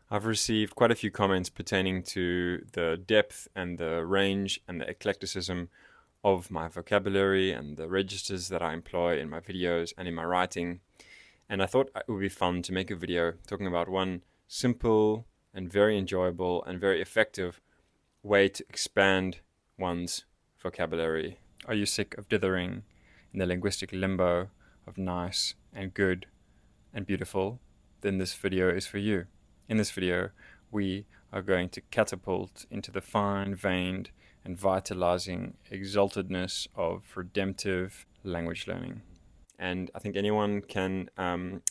I've received quite a few comments pertaining to the depth and the range and the eclecticism of my vocabulary and the registers that I employ in my videos and in my writing. And I thought it would be fun to make a video talking about one simple and very enjoyable and very effective way to expand one's vocabulary. Are you sick of dithering in the linguistic limbo of nice and good and beautiful? Then this video is for you. In this video, we are going to catapult into the fine-veined and vitalizing exaltedness of redemptive language learning. And I think anyone can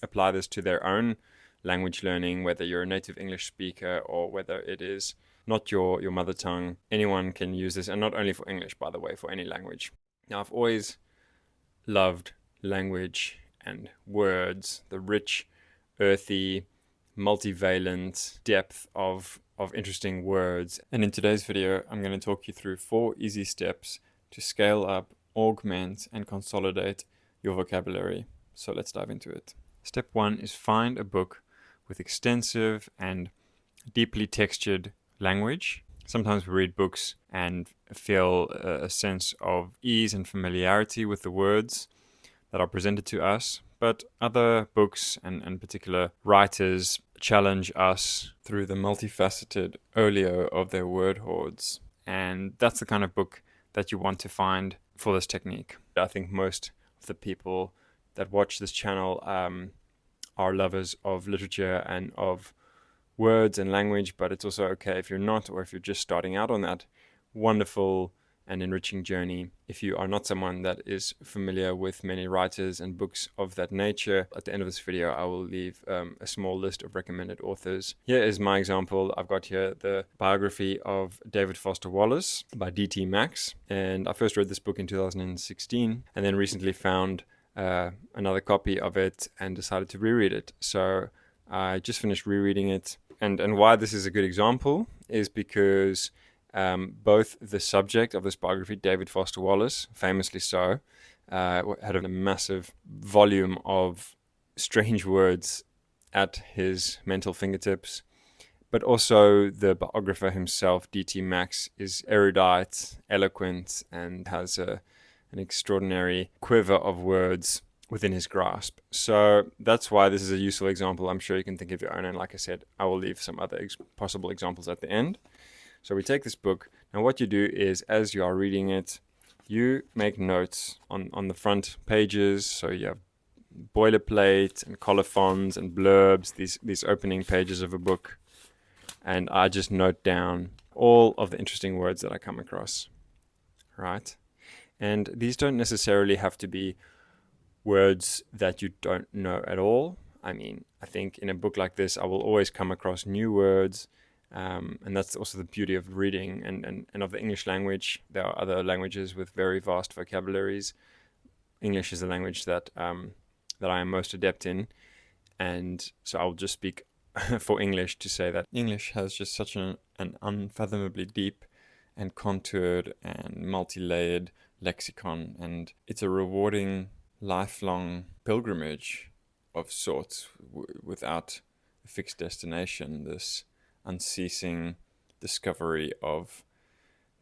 apply this to their own language learning, whether you're a native English speaker or whether it is not your mother tongue. Anyone can use this, and not only for English, by the way, for any language. Now, I've always loved language and words, the rich, earthy, multivalent depth of interesting words. And in today's video, I'm going to talk you through 4 easy steps to scale up, augment, and consolidate your vocabulary. So let's dive into it. Step 1 is find a book with extensive and deeply textured language. Sometimes we read books and feel a sense of ease and familiarity with the words that are presented to us, but other books and particular writers challenge us through the multifaceted olio of their word hordes. And that's the kind of book that you want to find for this technique. I think most of the people that watch this channel are lovers of literature and of words and language, but it's also okay if you're not, or if you're just starting out on that wonderful and enriching journey. If you are not someone that is familiar with many writers and books of that nature, at the end of this video I will leave a small list of recommended authors. Here is my example. I've got here the biography of David Foster Wallace by D.T. Max, and I first read this book in 2016 and then recently found another copy of it and decided to reread it. So I just finished rereading it, and why this is a good example is because both the subject of this biography, David Foster Wallace, famously so, had a massive volume of strange words at his mental fingertips, but also the biographer himself, D.T. Max, is erudite, eloquent, and has an extraordinary quiver of words within his grasp. So that's why this is a useful example. I'm sure you can think of your own, and like I said, I will leave some other possible examples at the end. So we take this book. Now what you do is, as you are reading it, you make notes on the front pages. So you have boilerplate and colophons and blurbs, these opening pages of a book. And I just note down all of the interesting words that I come across, right? And these don't necessarily have to be words that you don't know at all. I mean, I think in a book like this, I will always come across new words. And that's also the beauty of reading and of the English language. There are other languages with very vast vocabularies. English is the language that that I am most adept in, and so I'll just speak for English to say that English has just such an unfathomably deep and contoured and multi-layered lexicon, and it's a rewarding lifelong pilgrimage of sorts without a fixed destination. This unceasing discovery of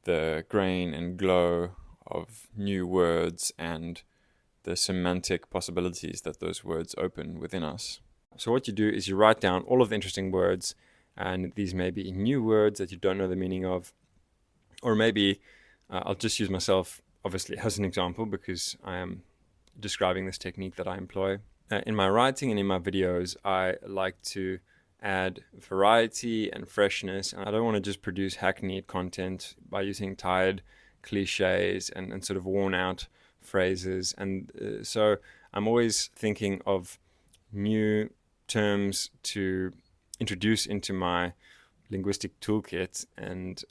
the grain and glow of new words and the semantic possibilities that those words open within us. So what you do is you write down all of the interesting words, and these may be new words that you don't know the meaning of, or maybe I'll just use myself obviously as an example because I am describing this technique that I employ. In my writing and in my videos, I like to add variety and freshness. And I don't want to just produce hackneyed content by using tired cliches and sort of worn out phrases. And so I'm always thinking of new terms to introduce into my linguistic toolkit and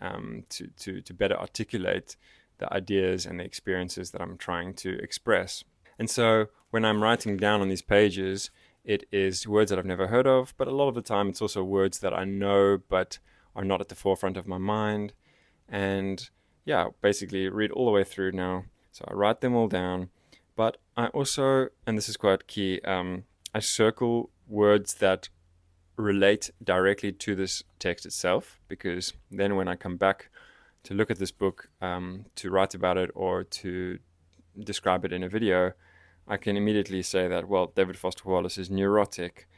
to better articulate the ideas and the experiences that I'm trying to express. And so when I'm writing down on these pages, it is words that I've never heard of, but a lot of the time it's also words that I know but are not at the forefront of my mind. And yeah, basically read all the way through now. So I write them all down, but I also, and this is quite key, I circle words that relate directly to this text itself, because then when I come back to look at this book, to write about it or to describe it in a video, I can immediately say that, well, David Foster Wallace is neurotic.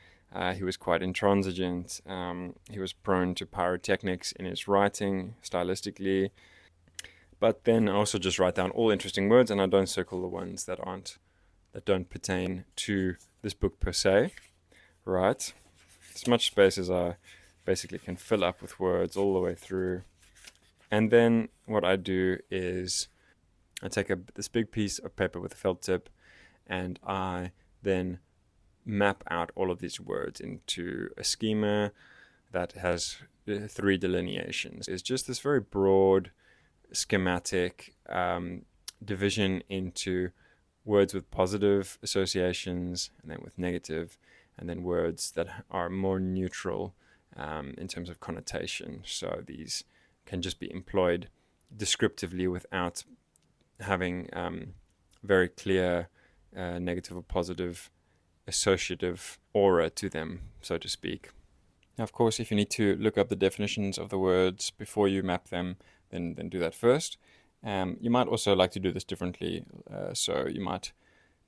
He was quite intransigent. He was prone to pyrotechnics in his writing, stylistically. But then I also just write down all interesting words, and I don't circle the ones that don't pertain to this book per se, right? As much space as I basically can fill up with words all the way through. And then what I do is I take this big piece of paper with a felt tip, and I then map out all of these words into a schema that has 3 delineations. It's just this very broad schematic division into words with positive associations, and then with negative, and then words that are more neutral in terms of connotation. So these can just be employed descriptively without having very clear negative or positive associative aura to them, so to speak. Now, of course, if you need to look up the definitions of the words before you map them, then do that first. You might also like to do this differently. So you might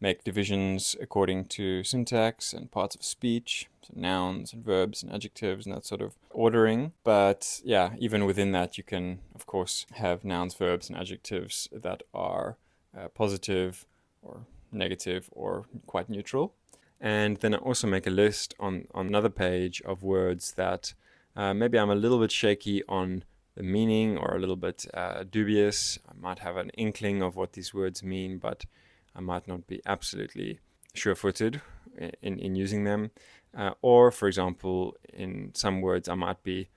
make divisions according to syntax and parts of speech, so nouns and verbs and adjectives and that sort of ordering. But yeah, even within that, you can, of course, have nouns, verbs, and adjectives that are positive or negative or quite neutral. And then I also make a list on another page of words that maybe I'm a little bit shaky on the meaning, or a little bit dubious. I might have an inkling of what these words mean, but I might not be absolutely sure-footed in using them. Or, for example, in some words I might be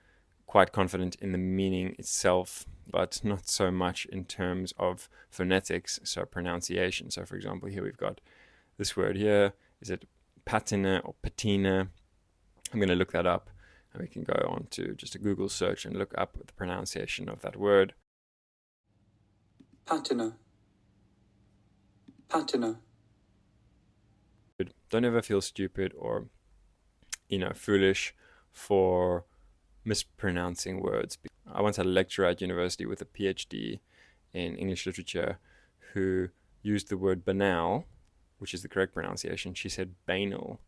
quite confident in the meaning itself, but not so much in terms of phonetics, so pronunciation. So, for example, here we've got this word here. Is it patina or patina? I'm going to look that up, and we can go on to just a Google search and look up the pronunciation of that word. Patina. Patina. Don't ever feel stupid or, foolish for mispronouncing words. I once had a lecturer at university with a PhD in English literature who used the word banal, which is the correct pronunciation. She said banal.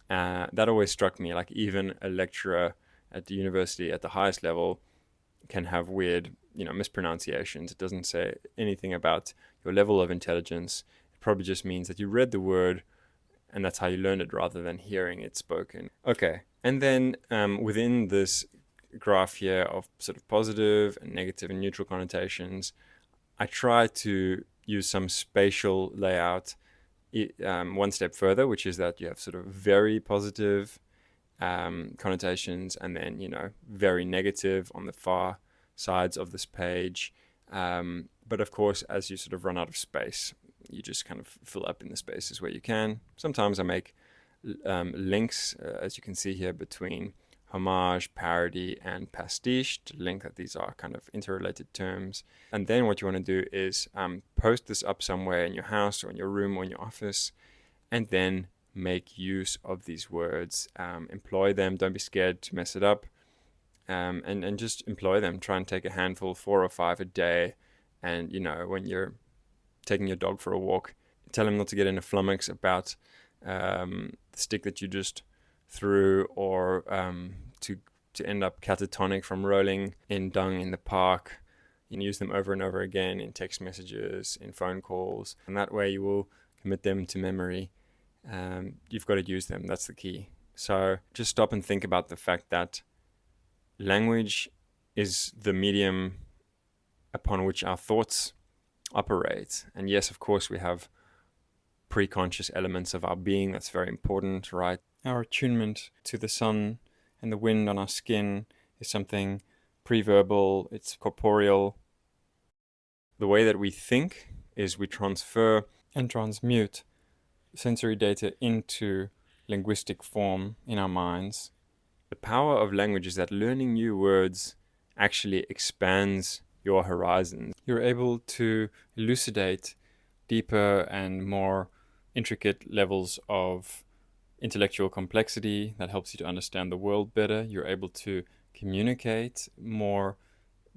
That always struck me, like even a lecturer at the university at the highest level can have weird, mispronunciations. It doesn't say anything about your level of intelligence. It probably just means that you read the word and that's how you learned it rather than hearing it spoken. Okay, and then within this graph here of sort of positive and negative and neutral connotations, I try to use some spatial layout one step further, which is that you have sort of very positive connotations and then, very negative on the far sides of this page. But of course, as you sort of run out of space, you just kind of fill up in the spaces where you can. Sometimes I make links, as you can see here, between homage, parody, and pastiche to link that these are kind of interrelated terms. And then what you want to do is post this up somewhere in your house or in your room or in your office, and then make use of these words. Employ them. Don't be scared to mess it up. And just employ them. Try and take a handful, 4 or 5 a day. And, when you're taking your dog for a walk, tell him not to get in a flummox about the stick that you just through, or to end up catatonic from rolling in dung in the park. You can use them over and over again in text messages, in phone calls, and that way you will commit them to memory. You've got to use them. That's the key. So just stop and think about the fact that language is the medium upon which our thoughts operate. And yes, of course, we have pre-conscious elements of our being. That's very important, right? Our attunement to the sun and the wind on our skin is something pre-verbal, it's corporeal. The way that we think is we transfer and transmute sensory data into linguistic form in our minds. The power of language is that learning new words actually expands your horizons. You're able to elucidate deeper and more intricate levels of intellectual complexity that helps you to understand the world better. You're able to communicate more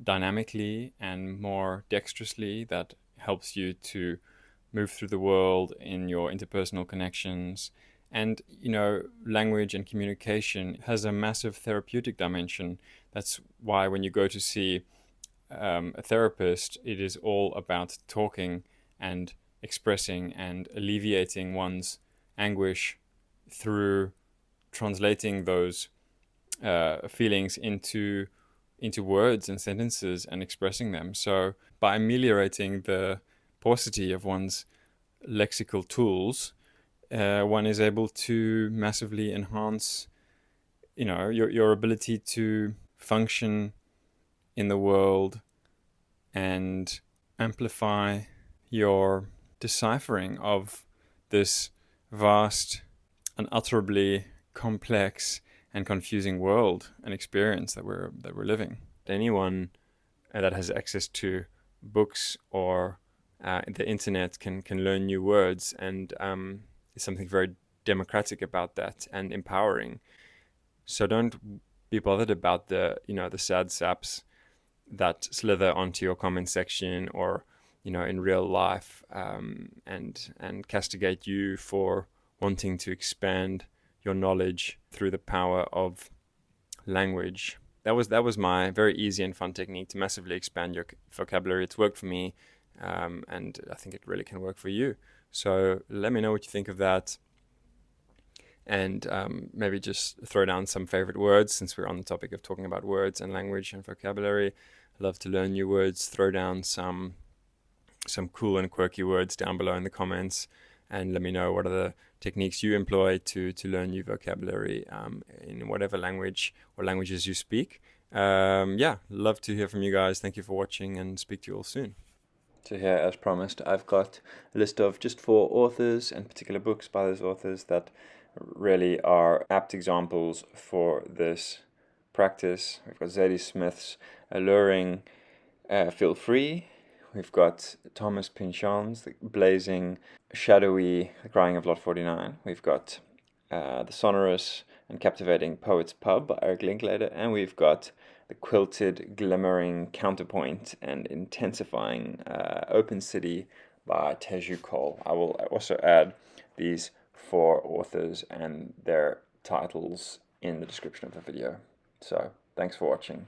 dynamically and more dexterously. That helps you to move through the world in your interpersonal connections. And, language and communication has a massive therapeutic dimension. That's why when you go to see a therapist, it is all about talking and expressing and alleviating one's anguish through translating those feelings into words and sentences and expressing them. So by ameliorating the paucity of one's lexical tools, one is able to massively enhance, your ability to function in the world and amplify your deciphering of this vast, unutterably complex and confusing world and experience that we're living. Anyone that has access to books or the internet can learn new words, and there's something very democratic about that and empowering. So don't be bothered about the sad saps that slither onto your comment section or in real life and castigate you for wanting to expand your knowledge through the power of language. That was my very easy and fun technique to massively expand your vocabulary. It's worked for me, and I think it really can work for you. So let me know what you think of that, and maybe just throw down some favorite words, since we're on the topic of talking about words and language and vocabulary. I love to learn new words. Throw down some cool and quirky words down below in the comments, and let me know what are the techniques you employ to learn new vocabulary in whatever language or languages you speak. Love to hear from you guys. Thank you for watching, and speak to you all soon. So here, as promised, I've got a list of just 4 authors and particular books by those authors that really are apt examples for this practice. We've got Zadie Smith's Alluring Feel Free. We've got Thomas Pynchon's The Blazing, Shadowy Crying of Lot 49. We've got The Sonorous and Captivating Poet's Pub by Eric Linklater. And we've got The Quilted, Glimmering Counterpoint and Intensifying Open City by Teju Cole. I will also add these 4 authors and their titles in the description of the video. So, thanks for watching.